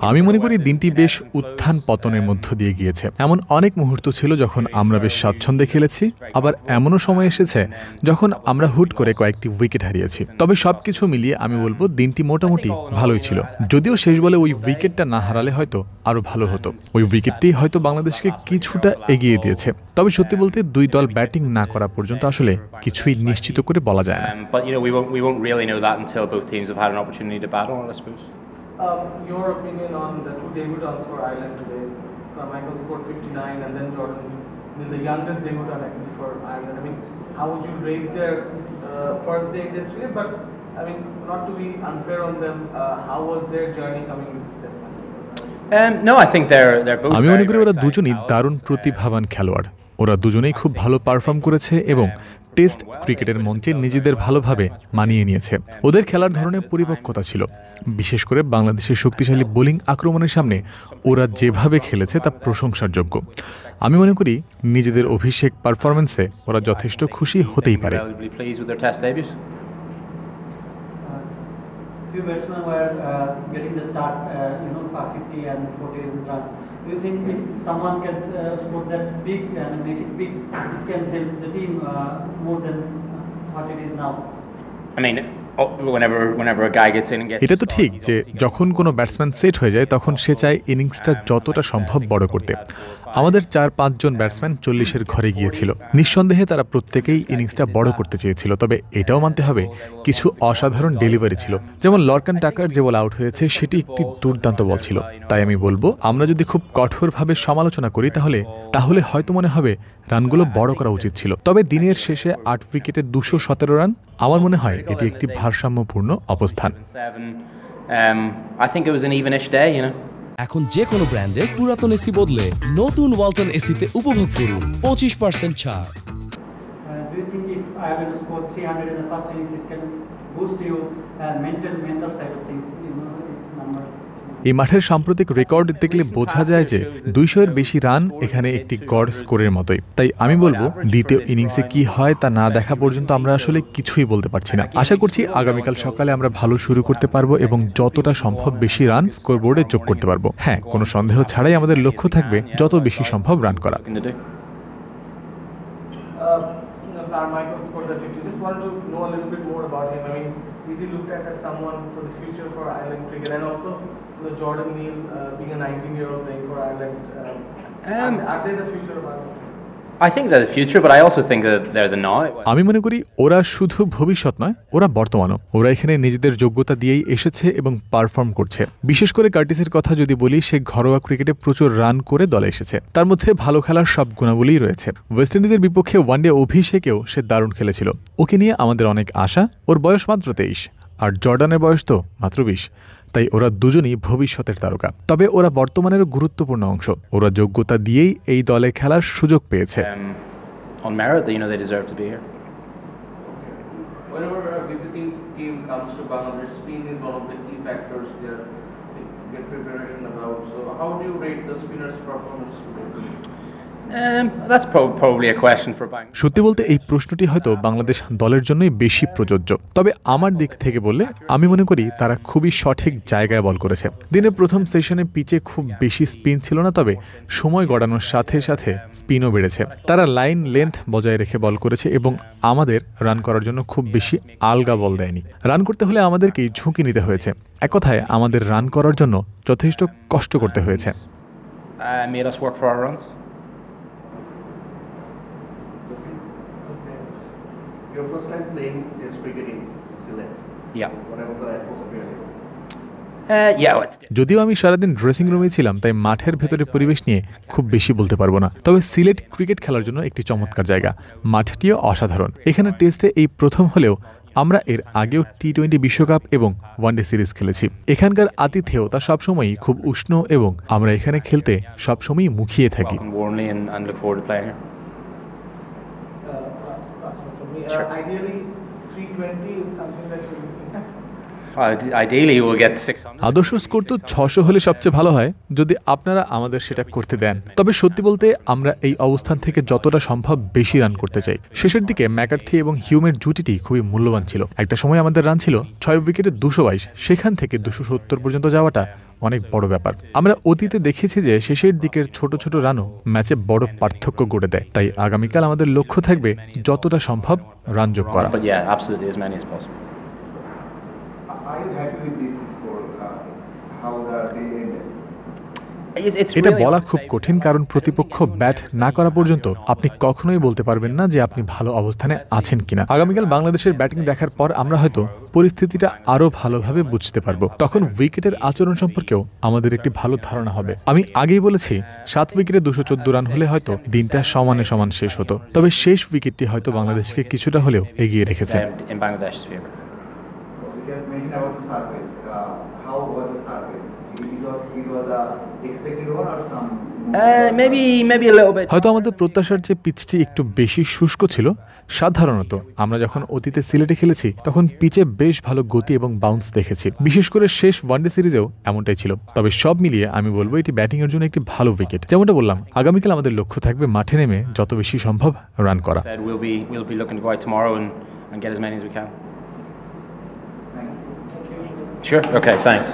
আমি মনে করি দিনটি বেশ উত্থান পতনের মধ্য দিয়ে গিয়েছে। এমন অনেক মুহূর্ত ছিল যখন আমরা বেশ স্বাচ্ছন্দ্যে খেলেছি, আবার এমনও সময় এসেছে যখন আমরা হুট করে কয়েকটি উইকেট হারিয়েছি। তবে সবকিছু মিলিয়ে আমি বলবো দিনটি মোটামুটি ভালোই ছিল। যদিও শেষ বলে ওই উইকেটটা না হারালে হয়তো আরো ভালো হতো। ওই উইকেটটি হয়তো বাংলাদেশকে কিছুটা এগিয়ে দিয়েছে। তবে সত্যি বলতে দুই দল ব্যাটিং না করা পর্যন্ত আসলে কিছুই নিশ্চিত করে বলা যায় না। Your opinion on the two debutants for Ireland today? Carmichael scored 59 and then Jordan, the youngest debutant actually for Ireland. I mean, how would you rate their first day in this cricket? But I mean, not to be unfair on them, how was their journey coming with this test match? No, I think they're both. আমি মনে করি ওরা দুজনেই দারুণ প্রতিভাবান খেলোয়াড়। ওরা দুজনেই খুব ভালো পারফর্ম করেছে এবং টেস্ট ক্রিকেটের মঞ্চে নিজেদের ভালোভাবে মানিয়ে নিয়েছে। ওদের খেলার ধরনের পরিপক্কতা ছিল, বিশেষ করে বাংলাদেশের শক্তিশালী বোলিং আক্রমণের সামনে ওরা যেভাবে খেলেছে তা প্রশংসার যোগ্য। আমি মনে করি নিজেদের অভিষেক পারফরম্যান্সে ওরা যথেষ্ট খুশি হতেই পারে। Few batsmen were getting the start, 50 and 40 runs. Do you think if someone can score that big and make it big, it can help the team more than what it is now? I mean, whenever a guy gets in and gets. এটা তো ঠিক যে যখন কোনো batsman set হয়ে যায় তখন সে চায় ইনিংসটা যতটা সম্ভব বড় করতে। আমাদের 4-5 জন ব্যাটসম্যান 40-এর ঘরে গিয়েছিল। নিঃসন্দেহে তারা প্রত্যেকেই ইনিংসটা বড় করতে চেয়েছিল। তবে এটাও মানতে হবে কিছু অসাধারণ ডেলিভারি ছিল। যেমন লর্কান টাকার যে বল আউট হয়েছে সেটি একটি দুর্দান্ত বল ছিল। তাই আমি বলবো আমরা যদি খুব কঠোরভাবে সমালোচনা করি তাহলে হয়তো মনে হবে রানগুলো বড় করা উচিত ছিল। তবে দিনের শেষে 8 উইকেটে 217 রান, আমার মনে হয় এটি একটি ভারসাম্যপূর্ণ অবস্থান। এখন যে কোনো ব্র্যান্ডের পুরাতন এসি বদলে নতুন ওয়ালটন এসিতে উপভোগ করুন 25% ছাড়। Do you think if I will score 300 in the first innings, it can boost you mental side of things, its numbers? এই মাঠের সাম্প্রতিক রেকর্ড দেখলে বোঝা যায় যে 200-এর বেশি রান এখানে একটি গড় স্কোরের মতোই। তাই আমি বলবো দ্বিতীয় ইনিংসে কি হয় তা না দেখা পর্যন্ত আমরা আসলে কিছুই বলতে পারছি না। আশা করছি আগামীকাল সকালে আমরা ভালো শুরু করতে পারবো এবং যতটা সম্ভব বেশি রান স্কোরবোর্ডে যোগ করতে পারবো। হ্যাঁ, কোনো সন্দেহ ছাড়াই আমাদের লক্ষ্য থাকবে যত বেশি সম্ভব রান করা। Carmichael scored the 50. Just want to know a little bit more about him. I mean, is he looked at as someone for the future for Ireland cricket, and also Jordan Neal being a 19-year-old playing for Ireland? Are they the future of Ireland? I think they're the future, but I also think that they're the now. আমি মনে করি ওরা শুধু ভবিষ্যৎ নয়, ওরা বর্তমানও। ওরা এখানে নিজেদের যোগ্যতা দিয়েই এসেছে এবং পারফর্ম করছে। বিশেষ করে কার্টিসের কথা যদি বলি, সে ঘরোয়া ক্রিকেটে প্রচুর রান করে দলে এসেছে। তার মধ্যে ভালো খেলার সব গুণাবলীই রয়েছে। ওয়েস্ট ইন্ডিজের বিপক্ষে ওয়ানডে অভিষেকেও সে দারুণ খেলেছিল। ওকে নিয়ে আমাদের অনেক আশা। ওর বয়স মাত্র 23, আর জর্ডানের বয়স তো মাত্র 20। তাই ওরা দুজনই ভবিষ্যতের তারকা। তবে ওরা বর্তমানেরও গুরুত্বপূর্ণ অংশ। ওরা যোগ্যতা দিয়েই এই দলে খেলার সুযোগ পেয়েছে। On merit, they deserve to be here. Whenever a visiting team comes to Bangladesh, spin is one of the key factors there. They get preparation about. So, how do you rate the spinners' performance today? That's probably a question for Bangladesh. সত্যি বলতে এই প্রশ্নটি হয়তো বাংলাদেশ দলের জন্যই বেশি প্রযোজ্য। তবে আমার দিক থেকে বললে আমি মনে করি তারা খুবই সঠিক জায়গায় বল করেছে। দিনের প্রথম সেশনে পিচে খুব বেশি স্পিন ছিল না, তবে সময় গড়ানোর সাথে সাথে স্পিনও বেড়েছে। তারা লাইন লেন্থ বজায় রেখে বল করেছে এবং আমাদের রান করার জন্য খুব বেশি আলগা বল দেয়নি। রান করতে হলে আমাদেরকেই ঝুঁকি নিতে হয়েছে। এক কথায় আমাদের রান করার জন্য যথেষ্ট কষ্ট করতে হয়েছে। Made us work for our runs. Your first time playing Test cricket in Sylhet. Yeah. Whatever the atmosphere. যদিও আমি সারাদিন ড্রেসিং রুমে ছিলাম, তাই মাঠের ভেতরে পরিবেশ নিয়ে খুব বেশি বলতে পারবো না। তবে সিলেট ক্রিকেট খেলার জন্য একটি চমৎকার জায়গা। মাঠটিও অসাধারণ। এখানে টেস্টে এই প্রথম হলেও আমরা এর আগেও টি-20 বিশ্বকাপ এবং ওয়ানডে সিরিজ খেলেছি। এখানকার আতিথেয়তা সবসময়ই খুব উষ্ণ এবং আমরা এখানে খেলতে সবসময়ই মুখিয়ে থাকি। Ideally, 320 is something that you look at. Ideally, we'll get 600. আদর্শ স্কোর তো 600 হলে সবচেয়ে ভালো হয়, যদি আপনারা আমাদের সেটা করতে দেন। তবে সত্যি বলতে আমরা এই অবস্থান থেকে যতটা সম্ভব বেশি রান করতে চাই। শেষের দিকে ম্যাকার্থি এবং হিউমের জুটিটি খুবই মূল্যবান ছিল। একটা সময় আমাদের রান ছিল 6 উইকেটে 222, সেখান থেকে 270 পর্যন্ত যাওয়াটা অনেক বড় ব্যাপার। আমরা অতীতে দেখেছি যে শেষের দিকের ছোট ছোট রানও ম্যাচে বড় পার্থক্য গড়ে দেয়। তাই আগামীকাল আমাদের লক্ষ্য থাকবে যতটা সম্ভব রান যোগ করা। But yeah, absolutely as many as possible. Are you happy with this score? How they ended? এটা বলা খুব কঠিন, কারণ প্রতিপক্ষ ব্যাট না করা পর্যন্ত আপনি কখনোই বলতে পারবেন না যে আপনি ভালো অবস্থানে আছেন কিনা। আগামীকাল বাংলাদেশের ব্যাটিং দেখার পর আমরা হয়তো পরিস্থিতিটা আরো ভালোভাবে বুঝতে পারবো। তখন উইকেটের আচরণ সম্পর্কেও আমাদের একটি ভালো ধারণা হবে। আমি আগেই বলেছি 7 উইকেটে 214 রান হলে হয়তো দিনটা সমানে সমান শেষ হতো, তবে শেষ উইকেটটি হয়তো বাংলাদেশকে কিছুটা হলেও এগিয়ে রেখেছে। In Bangladesh's favor. So we just mentioned about the surface. How was the surface? It was a expected one or some? Maybe a little bit. হয়তো আমাদের প্রত্যাশার যে পিচটি একটু বেশি শুষ্ক ছিল। সাধারণত আমরা যখন অতীতে সিলেটে খেলেছি তখন পিচে বেশ ভালো গতি এবং বাউন্স দেখেছি। বিশেষ করে শেষ ওয়ানডে সিরিজেও এমনটাই ছিল। তবে সব মিলিয়ে আমি বলবো এটি ব্যাটিং এর জন্য একটি ভালো উইকেট। যেমনটা বললাম, আগামীকাল আমাদের লক্ষ্য থাকবে মাঠে নেমে যত বেশি সম্ভব রান করা। We'll be looking to go out tomorrow and get as many as we can. Thank you. Sure. Okay. Thanks.